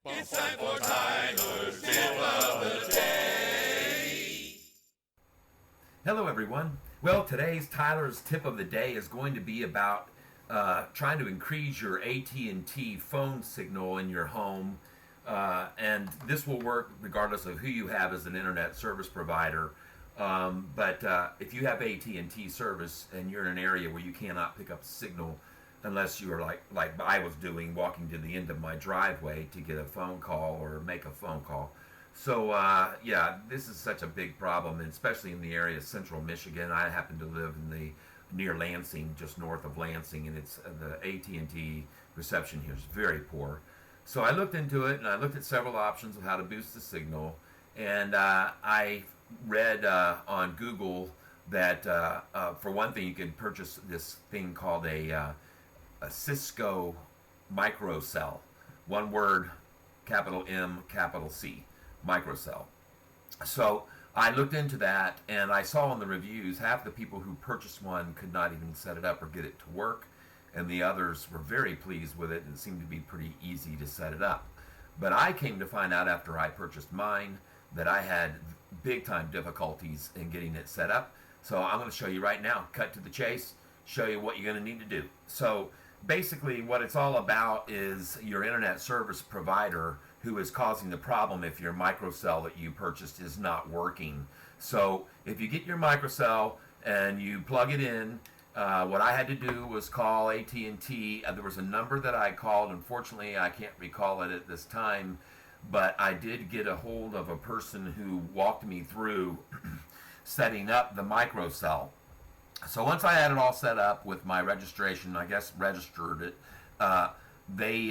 It's time for Tyler's Tip of the Day. Hello everyone. Well, today's Tyler's Tip of the Day is going to be about trying to increase your AT&T phone signal in your home. And this will work regardless of who you have as an internet service provider. But if you have AT&T service and you're in an area where you cannot pick up a signal unless you are like I was doing, walking to the end of my driveway to get a phone call or make a phone call. So yeah, this is such a big problem, and especially in the area of central Michigan. I happen to live in near Lansing, just north of Lansing, and it's the AT&T reception here is very poor. So I looked into it, and I looked at several options of how to boost the signal, and I read on Google that for one thing, you can purchase this thing called a Cisco MicroCell. One word, capital M, capital C, MicroCell. So I looked into that, and I saw in the reviews half the people who purchased one could not even set it up or get it to work, and the others were very pleased with it, and it seemed to be pretty easy to set it up. But I came to find out after I purchased mine that I had big time difficulties in getting it set up. So I'm going to show you right now, cut to the chase, show you what you're going to need to do. So basically what it's all about is your internet service provider who is causing the problem if your MicroCell that you purchased is not working. So if you get your MicroCell and you plug it in, what I had to do was call AT&T. There was a number that I called. Unfortunately, I can't recall it at this time, but I did get a hold of a person who walked me through setting up the MicroCell. So once I had it all set up with my registration, I guess registered it, they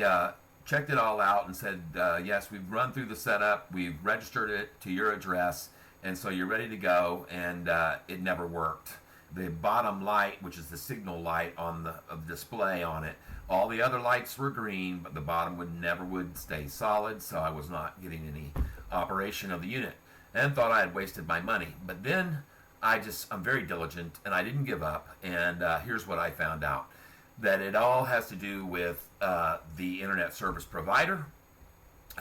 checked it all out and said, yes, we've run through the setup, we've registered it to your address, and so you're ready to go, and it never worked. The bottom light, which is the signal light on the display on it, all the other lights were green, but the bottom never would stay solid, so I was not getting any operation of the unit, and thought I had wasted my money. But then I'm very diligent, and I didn't give up, and here's what I found out. That it all has to do with the internet service provider.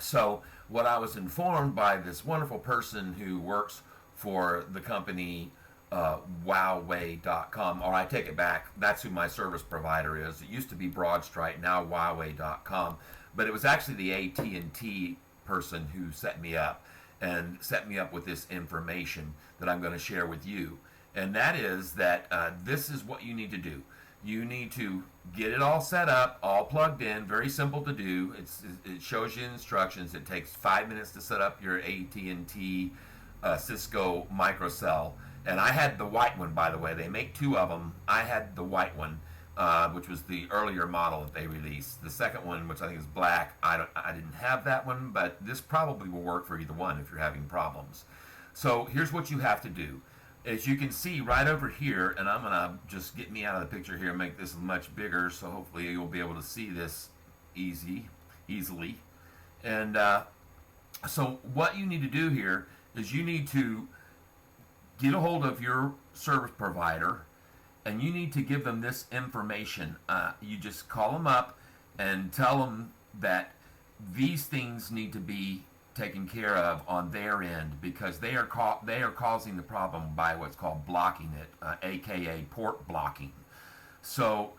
So what I was informed by this wonderful person who works for the company Huawei.com, or I take it back, that's who my service provider is. It used to be Broadstrike, now Huawei.com, but it was actually the AT&T person who set me up with this information that I'm going to share with you. And that is that this is what you need to do. You need to get it all set up, all plugged in, very simple to do. It shows you instructions. It takes 5 minutes to set up your AT&T Cisco MicroCell. And I had the white one, by the way. They make two of them. I had the white one, which was the earlier model that they released. The second one, which I think is black, I didn't have that one, but this probably will work for either one if you're having problems. So here's what you have to do. As you can see right over here, and I'm going to just get me out of the picture here and make this much bigger, so hopefully you'll be able to see this easily. And so what you need to do here is you need to get a hold of your service provider, and you need to give them this information. You just call them up and tell them that these things need to be taken care of on their end, because they are causing the problem by what's called blocking it, aka port blocking. So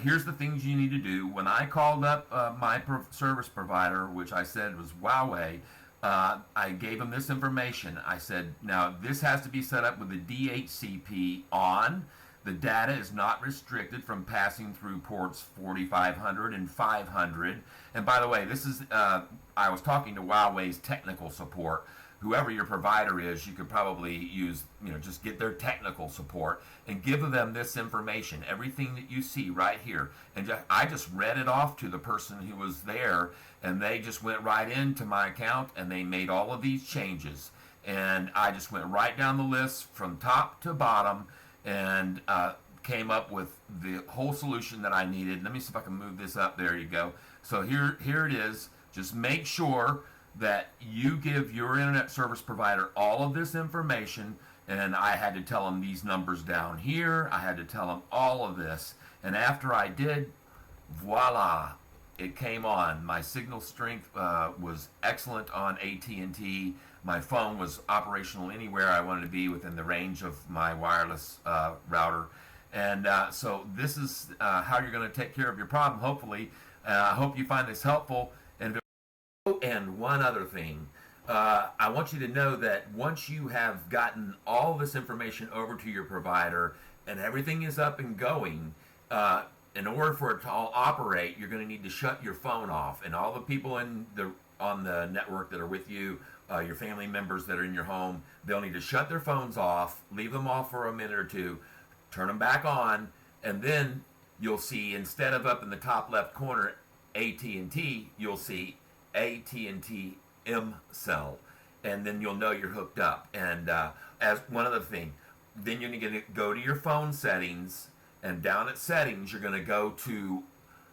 here's the things you need to do. When I called up my service provider, which I said was Huawei, I gave them this information. I said, now this has to be set up with the DHCP on. The data is not restricted from passing through ports 4500 and 500. And by the way, this is, I was talking to Huawei's technical support. Whoever your provider is, you could probably use, just get their technical support and give them this information, everything that you see right here. And I just read it off to the person who was there, and they just went right into my account and they made all of these changes. And I just went right down the list from top to bottom, and came up with the whole solution that I needed. Let me see if I can move this up. There you go. So here it is. Just make sure that you give your internet service provider all of this information, and I had to tell them these numbers down here. I had to tell them all of this, and after I did, voila, it came on. My signal strength was excellent on AT&T. My phone was operational anywhere I wanted to be within the range of my wireless router. And so this is how you're going to take care of your problem, hopefully. I hope you find this helpful. And one other thing, I want you to know that once you have gotten all this information over to your provider and everything is up and going, in order for it to all operate, you're going to need to shut your phone off. And all the people on the network that are with you, your family members that are in your home, they'll need to shut their phones off, leave them off for a minute or two, turn them back on, and then you'll see, instead of up in the top left corner, AT&T, you'll see AT&T MCell, and then you'll know you're hooked up. And as one other thing, then you're going to go to your phone settings, and down at settings, you're going to go to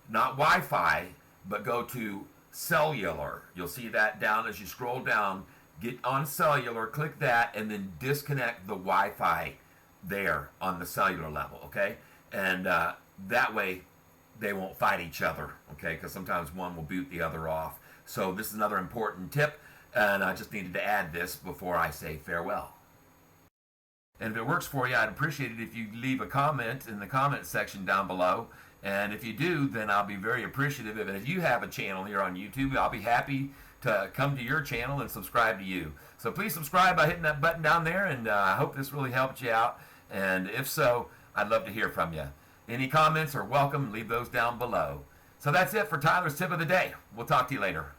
not Wi-Fi, but go to cellular. You'll see that down as you scroll down. Get on cellular, click that, and then disconnect the Wi-Fi there on the cellular level, okay? And that way they won't fight each other, okay? Because sometimes one will boot the other off. So this is another important tip, and I just needed to add this before I say farewell. And if it works for you, I'd appreciate it if you leave a comment in the comment section down below. And if you do, then I'll be very appreciative. And if you have a channel here on YouTube, I'll be happy to come to your channel and subscribe to you. So please subscribe by hitting that button down there, and I hope this really helped you out. And if so, I'd love to hear from you. Any comments are welcome. Leave those down below. So that's it for Tyler's Tip of the Day. We'll talk to you later.